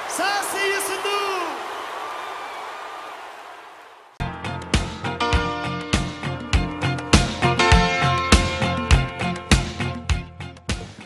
Ça, c'est Youssou Ndour.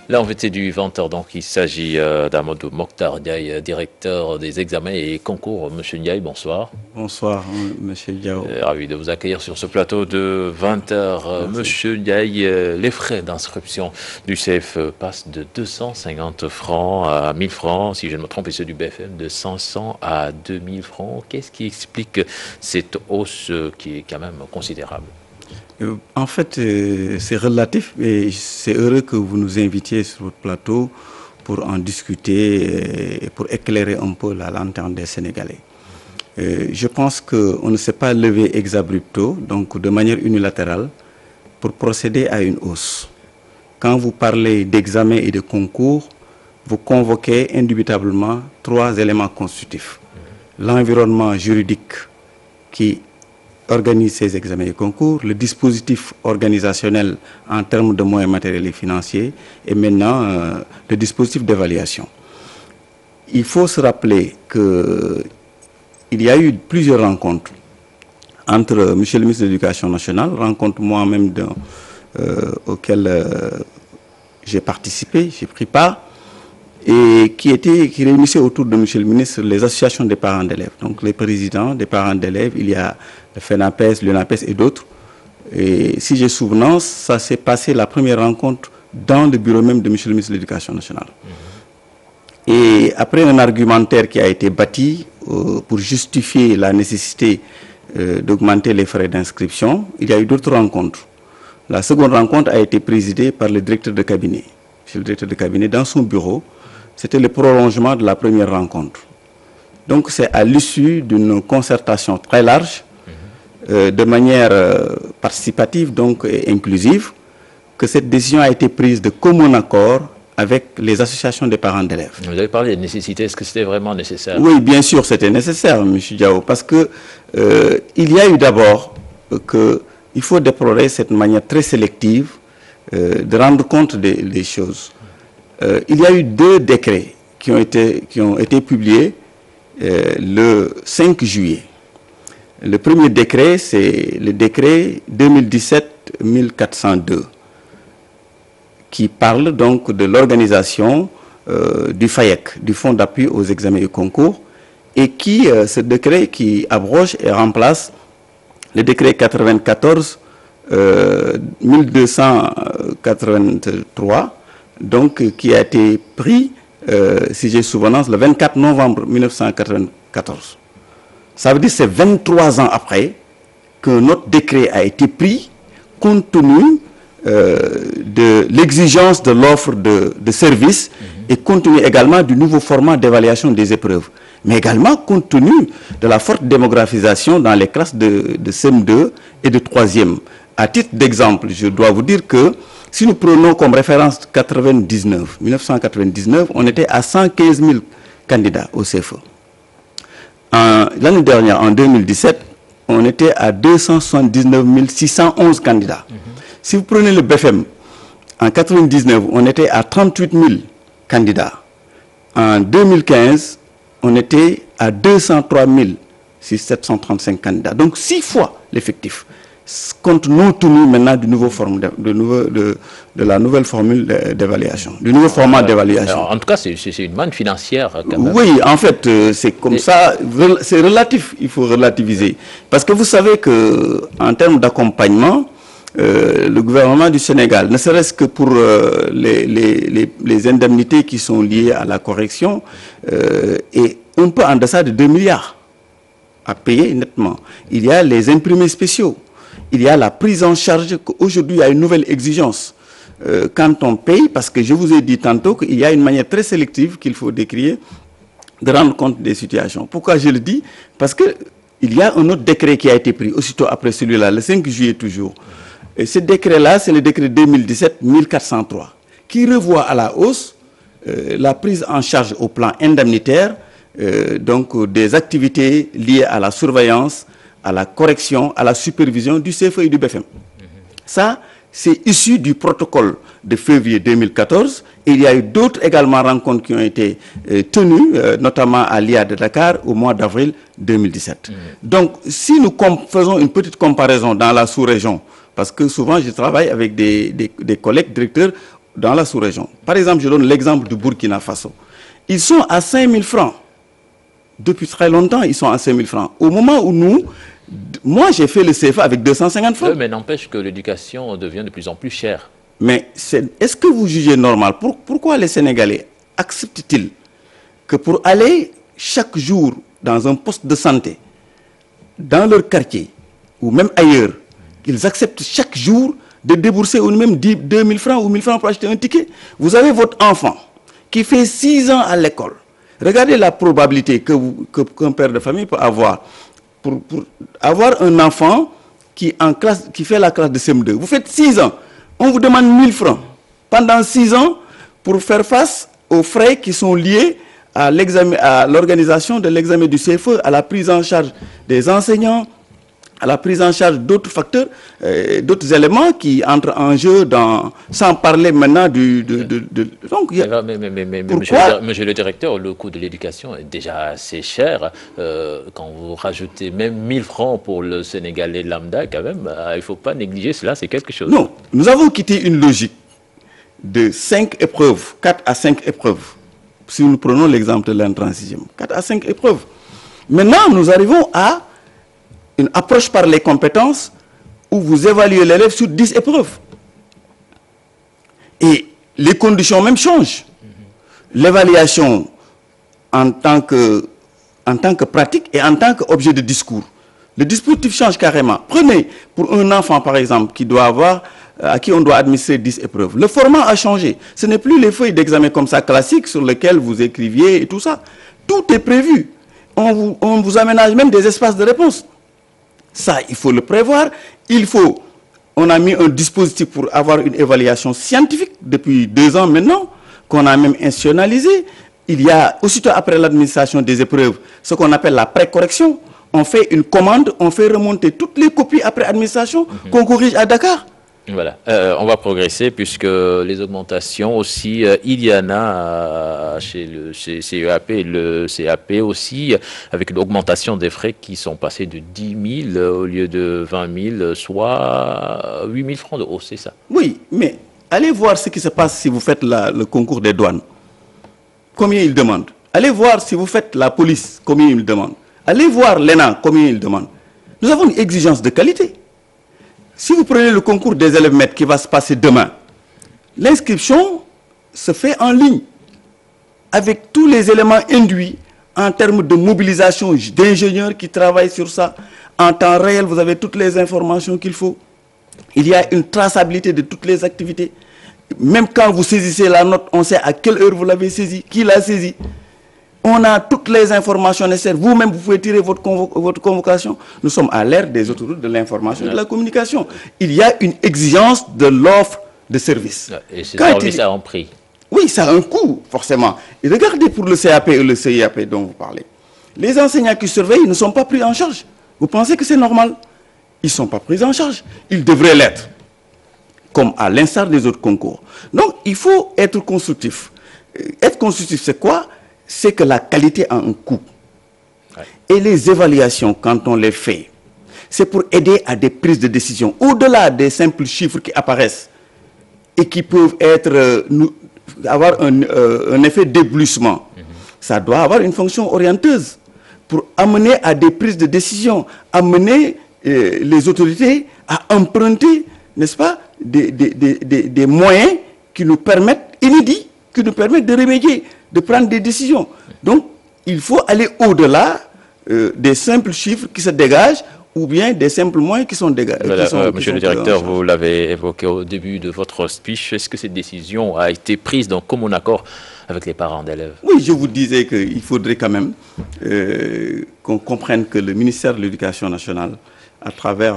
L'invité du 20h, donc il s'agit d'Amadou Mokhtar Ndiaye, directeur des examens et concours. Monsieur Ndiaye, bonsoir. Bonsoir, monsieur Diao. Ravi de vous accueillir sur ce plateau de 20h. Monsieur Ndiaye, les frais d'inscription du CFE passent de 250 francs à 1000 francs, si je ne me trompe, et ceux du BFM de 500 à 2000 francs. Qu'est-ce qui explique cette hausse qui est quand même considérable? En fait, c'est relatif et c'est heureux que vous nous invitiez sur votre plateau pour en discuter et pour éclairer un peu la lanterne des Sénégalais. Je pense qu'on ne s'est pas levé ex abrupto, donc de manière unilatérale, pour procéder à une hausse. Quand vous parlez d'examen et de concours, vous convoquez indubitablement trois éléments constitutifs. L'environnement juridique qui organise ces examens et concours, le dispositif organisationnel en termes de moyens matériels et financiers, et maintenant le dispositif d'évaluation. Il faut se rappeler qu'il y a eu plusieurs rencontres entre M. le ministre de l'Éducation nationale, rencontre moi-même auquel j'ai participé, j'ai pris part, et qui réunissait autour de M. le ministre les associations des parents d'élèves. Donc les présidents des parents d'élèves, il y a le FENAPES, l'UNAPES et d'autres. Et si j'ai souvenance, ça s'est passé la première rencontre dans le bureau même de M. le ministre de l'Éducation nationale. Et après un argumentaire qui a été bâti pour justifier la nécessité d'augmenter les frais d'inscription, il y a eu d'autres rencontres. La seconde rencontre a été présidée par le directeur de cabinet. M. le directeur de cabinet, dans son bureau, c'était le prolongement de la première rencontre. Donc c'est à l'issue d'une concertation très large, de manière participative donc et inclusive, que cette décision a été prise de commun accord avec les associations des parents d'élèves. Vous avez parlé de nécessité, est-ce que c'était vraiment nécessaire? Oui, bien sûr, c'était nécessaire, M. Diao, parce que il y a eu d'abord qu'il faut déplorer cette manière très sélective de rendre compte des choses. Il y a eu deux décrets qui ont été publiés le 5 juillet. Le premier décret, c'est le décret 2017-1402, qui parle donc de l'organisation du FAEC, du Fonds d'appui aux examens et concours, et ce décret qui abroge et remplace le décret 94-1283, donc qui a été pris, si j'ai souvenance, le 24 novembre 1994. Ça veut dire que c'est 23 ans après que notre décret a été pris, compte tenu de l'exigence de l'offre de services et compte tenu également du nouveau format d'évaluation des épreuves, mais également compte tenu de la forte démographisation dans les classes de CM2 et de 3e. À titre d'exemple, je dois vous dire que si nous prenons comme référence 1999, on était à 115 000 candidats au CFE. L'année dernière, en 2017, on était à 279 611 candidats. Si vous prenez le BFM, en 1999, on était à 38 000 candidats. En 2015, on était à 203 735 candidats. Donc 6 fois l'effectif. compte non tenu maintenant du nouveau de la nouvelle formule d'évaluation, du nouveau format d'évaluation. En tout cas, c'est une manne financière quand même. Oui, en fait, c'est comme ça, c'est relatif, il faut relativiser. Parce que vous savez qu'en termes d'accompagnement, le gouvernement du Sénégal, ne serait-ce que pour les indemnités qui sont liées à la correction, est un peu en deçà de 2 milliards à payer nettement. Il y a les imprimés spéciaux. Il y a la prise en charge. Aujourd'hui, il y a une nouvelle exigence quand on paye, parce que je vous ai dit tantôt qu'il y a une manière très sélective qu'il faut décrire de rendre compte des situations. Pourquoi je le dis? Parce qu'il y a un autre décret qui a été pris aussitôt après celui-là, le 5 juillet toujours. Et ce décret-là, c'est le décret 2017-1403, qui revoit à la hausse la prise en charge au plan indemnitaire donc des activités liées à la surveillance, à la correction, à la supervision du CFE et du BFM. Ça, c'est issu du protocole de février 2014. Et il y a eu d'autres également rencontres qui ont été tenues, notamment à l'IA de Dakar au mois d'avril 2017. Donc, si nous faisons une petite comparaison dans la sous-région, parce que souvent je travaille avec des collègues directeurs dans la sous-région. Par exemple, je donne l'exemple du Burkina Faso. Ils sont à 5 000 francs. Depuis très longtemps, ils sont à 5 000 francs. Au moment où moi j'ai fait le CFA avec 250 francs. Mais n'empêche que l'éducation devient de plus en plus chère. Mais est-ce que vous jugez normal? Pourquoi les Sénégalais acceptent-ils que pour aller chaque jour dans un poste de santé, dans leur quartier, ou même ailleurs, qu'ils acceptent chaque jour de débourser ou même 2 000 francs ou 1 000 francs pour acheter un ticket? Vous avez votre enfant qui fait 6 ans à l'école. Regardez la probabilité qu'un père de famille peut avoir pour avoir un enfant qui fait la classe de CM2. Vous faites 6 ans, on vous demande 1 000 francs pendant 6 ans pour faire face aux frais qui sont liés à l'organisation de l'examen du CFE, à la prise en charge des enseignants, à la prise en charge d'autres facteurs, d'autres éléments qui entrent en jeu, sans parler maintenant donc, monsieur le directeur, le coût de l'éducation est déjà assez cher. Quand vous rajoutez même 1 000 francs pour le Sénégalais lambda, quand même, il ne faut pas négliger cela, c'est quelque chose. Non, nous avons quitté une logique de 5 épreuves, 4 à 5 épreuves. Si nous prenons l'exemple de l'entrée en 6e, 4 à 5 épreuves. Maintenant, nous arrivons à une approche par les compétences où vous évaluez l'élève sur 10 épreuves. Et les conditions même changent. L'évaluation en tant que pratique et en tant qu'objet de discours. Le dispositif change carrément. Prenez pour un enfant, par exemple, à qui on doit administrer 10 épreuves. Le format a changé. Ce n'est plus les feuilles d'examen comme ça classiques sur lesquelles vous écriviez et tout ça. Tout est prévu. On vous aménage même des espaces de réponse. Ça, il faut le prévoir. On a mis un dispositif pour avoir une évaluation scientifique depuis 2 ans maintenant, qu'on a même institutionnalisé. Il y a, aussitôt après l'administration des épreuves, ce qu'on appelle la précorrection. On fait une commande, on fait remonter toutes les copies après administration qu'on corrige à Dakar. Voilà, on va progresser puisque les augmentations aussi, il y en a chez le CEAP et le CAP aussi, avec l'augmentation des frais qui sont passés de 10 000 au lieu de 20 000, soit 8 000 francs de hausse, c'est ça? Oui, mais allez voir ce qui se passe si vous faites le concours des douanes. Combien ils demandent? Allez voir si vous faites la police, combien ils demandent? Allez voir l'ENA, combien ils demandent? Nous avons une exigence de qualité. Si vous prenez le concours des élèves maîtres qui va se passer demain, l'inscription se fait en ligne avec tous les éléments induits en termes de mobilisation d'ingénieurs qui travaillent sur ça. En temps réel, vous avez toutes les informations qu'il faut. Il y a une traçabilité de toutes les activités. Même quand vous saisissez la note, on sait à quelle heure vous l'avez saisie, qui l'a saisie. On a toutes les informations nécessaires. Vous-même, vous pouvez tirer votre convocation. Nous sommes à l'ère des autoroutes de l'information et de la communication. Il y a une exigence de l'offre de service. Et ces services a un prix. Oui, ça a un coût, forcément. Et regardez pour le CAP et le CIAP dont vous parlez. Les enseignants qui surveillent ne sont pas pris en charge. Vous pensez que c'est normal? Ils ne sont pas pris en charge. Ils devraient l'être, comme à l'instar des autres concours. Donc, il faut être constructif. Être constructif, c'est quoi? C'est que la qualité a un coût. Ouais. Et les évaluations, quand on les fait, c'est pour aider à des prises de décision. Au-delà des simples chiffres qui apparaissent et qui peuvent être, avoir un effet d'éblouissement, ça doit avoir une fonction orienteuse pour amener à des prises de décision, amener les autorités à emprunter, n'est-ce pas, des moyens qui nous permettent, inédits, qui nous permettent de remédier, de prendre des décisions. Donc, il faut aller au-delà des simples chiffres qui se dégagent ou bien des simples moyens qui sont dégagés. Voilà, monsieur le directeur, vous l'avez évoqué au début de votre speech. Est-ce que cette décision a été prise donc, comme en accord avec les parents d'élèves? Oui, je vous disais qu'il faudrait quand même qu'on comprenne que le ministère de l'Éducation nationale, à travers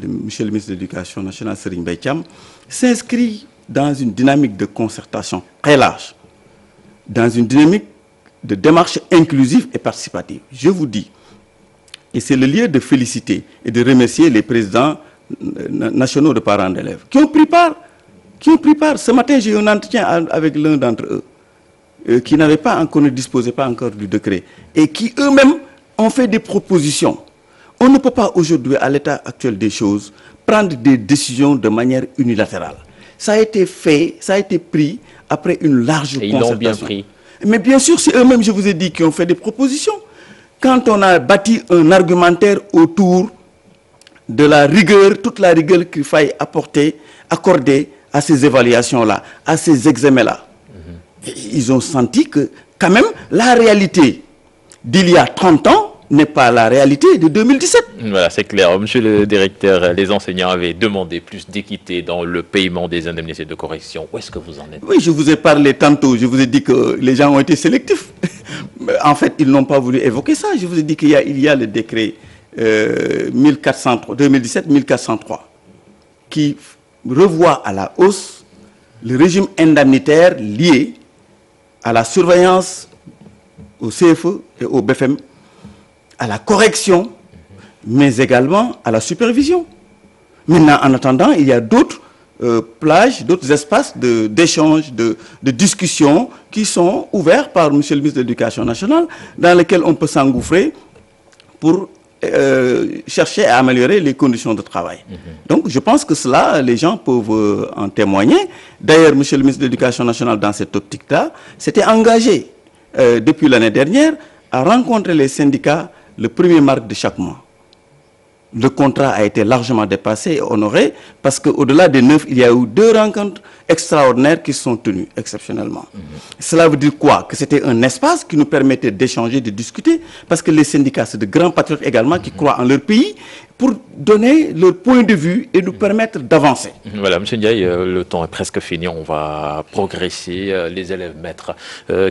monsieur le ministre de l'Éducation nationale, Serigne Mbaye Thiam, s'inscrit dans une dynamique de concertation très large, dans une dynamique de démarche inclusive et participative. Je vous dis, et c'est le lieu de féliciter et de remercier les présidents nationaux de parents d'élèves qui ont pris part. Ce matin, j'ai eu un entretien avec l'un d'entre eux qui n'avait pas encore, ne disposait pas encore du décret et qui eux-mêmes ont fait des propositions. On ne peut pas aujourd'hui, à l'état actuel des choses, prendre des décisions de manière unilatérale. Ça a été fait, ça a été pris après une large concertation. Ils l'ont bien pris. Mais bien sûr, c'est eux-mêmes, je vous ai dit, qui ont fait des propositions. Quand on a bâti un argumentaire autour de la rigueur, toute la rigueur qu'il faille accorder à ces évaluations-là, à ces examens-là, ils ont senti que, quand même, la réalité d'il y a 30 ans n'est pas la réalité de 2017. Voilà, c'est clair. Monsieur le directeur, les enseignants avaient demandé plus d'équité dans le paiement des indemnités de correction. Où est-ce que vous en êtes? Oui, je vous ai parlé tantôt, je vous ai dit que les gens ont été sélectifs. En fait, ils n'ont pas voulu évoquer ça. Je vous ai dit qu'il y a le décret 2017-1403 qui revoit à la hausse le régime indemnitaire lié à la surveillance au CFE et au BFM, à la correction, mais également à la supervision. Maintenant, en attendant, il y a d'autres plages, d'autres espaces d'échange, de discussion qui sont ouverts par M. le ministre de l'Éducation nationale, dans lesquels on peut s'engouffrer pour chercher à améliorer les conditions de travail. Donc, je pense que cela, les gens peuvent en témoigner. D'ailleurs, M. le ministre de l'Éducation nationale, dans cette optique-là, s'était engagé depuis l'année dernière à rencontrer les syndicats le 1er mars de chaque mois. Le contrat a été largement dépassé et honoré parce qu'au-delà des 9, il y a eu 2 rencontres extraordinaires qui se sont tenues exceptionnellement. Cela veut dire quoi? Que c'était un espace qui nous permettait d'échanger, de discuter, parce que les syndicats, c'est de grands patriotes également qui croient en leur pays pour donner leur point de vue et nous permettre d'avancer. Voilà, M. Ndiaye, le temps est presque fini. On va progresser. Les élèves maîtres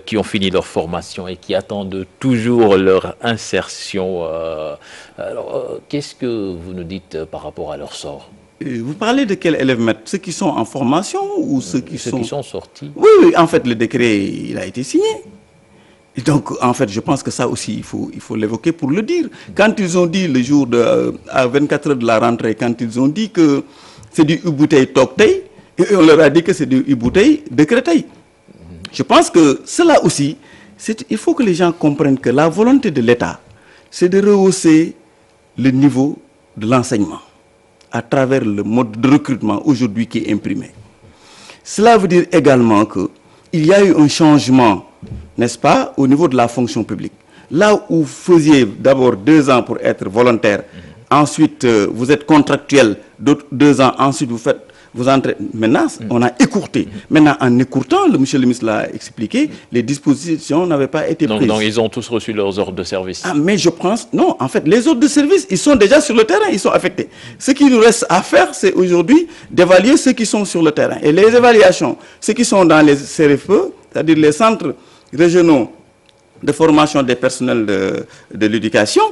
qui ont fini leur formation et qui attendent toujours leur insertion. Alors, qu'est-ce que vous nous dites par rapport à leur sort? Vous parlez de quels élèves maîtres? Ceux qui sont en formation ou ceux qui sont sortis? Oui, oui, en fait, le décret, il a été signé. Et donc, en fait, je pense que ça aussi, il faut l'évoquer pour le dire. Quand ils ont dit, le jour à 24 heures de la rentrée, quand ils ont dit que c'est du Ubouteil Toktei, et on leur a dit que c'est du Ubouteil Décrétei. Je pense que cela aussi, il faut que les gens comprennent que la volonté de l'État, c'est de rehausser le niveau de l'enseignement à travers le mode de recrutement aujourd'hui qui est imprimé. Cela veut dire également qu'il y a eu un changement, n'est-ce pas, au niveau de la fonction publique. Là où vous faisiez d'abord 2 ans pour être volontaire, ensuite vous êtes contractuel, d'autres 2 ans, ensuite vous entrez. Maintenant, on a écourté. Maintenant, en écourtant, monsieur le ministre l'a expliqué, les dispositions n'avaient pas été prises. Donc, ils ont tous reçu leurs ordres de service. Ah, mais je pense, non, en fait, les ordres de service, ils sont déjà sur le terrain, ils sont affectés. Ce qui nous reste à faire, c'est aujourd'hui d'évaluer ceux qui sont sur le terrain. Et les évaluations, ceux qui sont dans les CRFE, c'est-à-dire les centres régionaux de formation des personnels de l'éducation,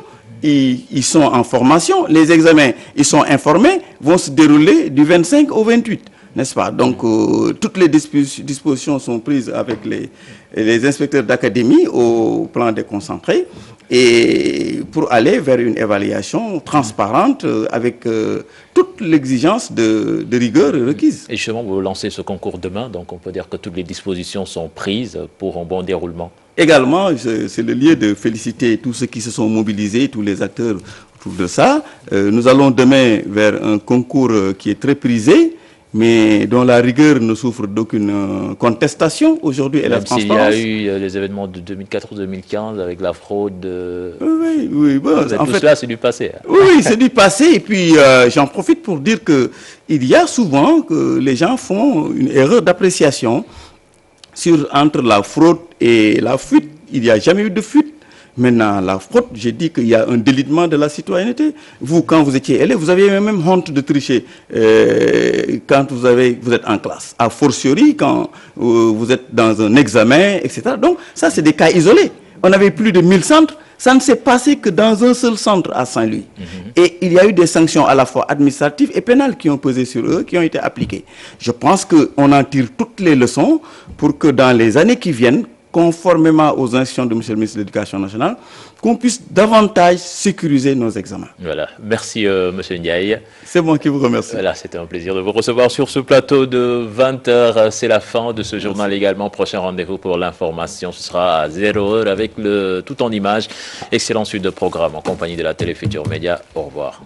ils sont en formation, les examens, ils sont informés, vont se dérouler du 25 au 28, n'est-ce pas? Donc, toutes les dispositions sont prises avec les inspecteurs d'académie au plan déconcentré et pour aller vers une évaluation transparente avec toute l'exigence de rigueur requise. Et justement, vous lancez ce concours demain, donc on peut dire que toutes les dispositions sont prises pour un bon déroulement. Également, c'est le lieu de féliciter tous ceux qui se sont mobilisés, tous les acteurs autour de ça. Nous allons demain vers un concours qui est très prisé, mais dont la rigueur ne souffre d'aucune contestation aujourd'hui et la transparence. Même s'il y a eu les événements de 2014-2015 avec la fraude. Oui. Bon, tout cela, c'est du passé. Hein. Oui, c'est du passé. Et puis, j'en profite pour dire qu'il y a souvent que les gens font une erreur d'appréciation entre la fraude et la fuite. Il n'y a jamais eu de fuite. Maintenant, la fraude, j'ai dit qu'il y a un délitement de la citoyenneté. Vous, quand vous étiez élève, vous avez même honte de tricher quand vous êtes en classe. A fortiori, quand vous êtes dans un examen, etc. Donc, ça, c'est des cas isolés. On avait plus de 1000 centres. Ça ne s'est passé que dans un seul centre à Saint-Louis. Et il y a eu des sanctions à la fois administratives et pénales qui ont pesé sur eux, qui ont été appliquées. Je pense qu'on en tire toutes les leçons pour que dans les années qui viennent, conformément aux instructions de M. le ministre de l'Éducation nationale, qu'on puisse davantage sécuriser nos examens. Voilà. Merci, M. Ndiaye. C'est moi qui vous remercie. Voilà, c'était un plaisir de vous recevoir sur ce plateau de 20h. C'est la fin de ce journal également. Prochain rendez-vous pour l'information, ce sera à 0h avec tout en images. Excellent suite de programme en compagnie de la Télé Futurs Médias. Au revoir.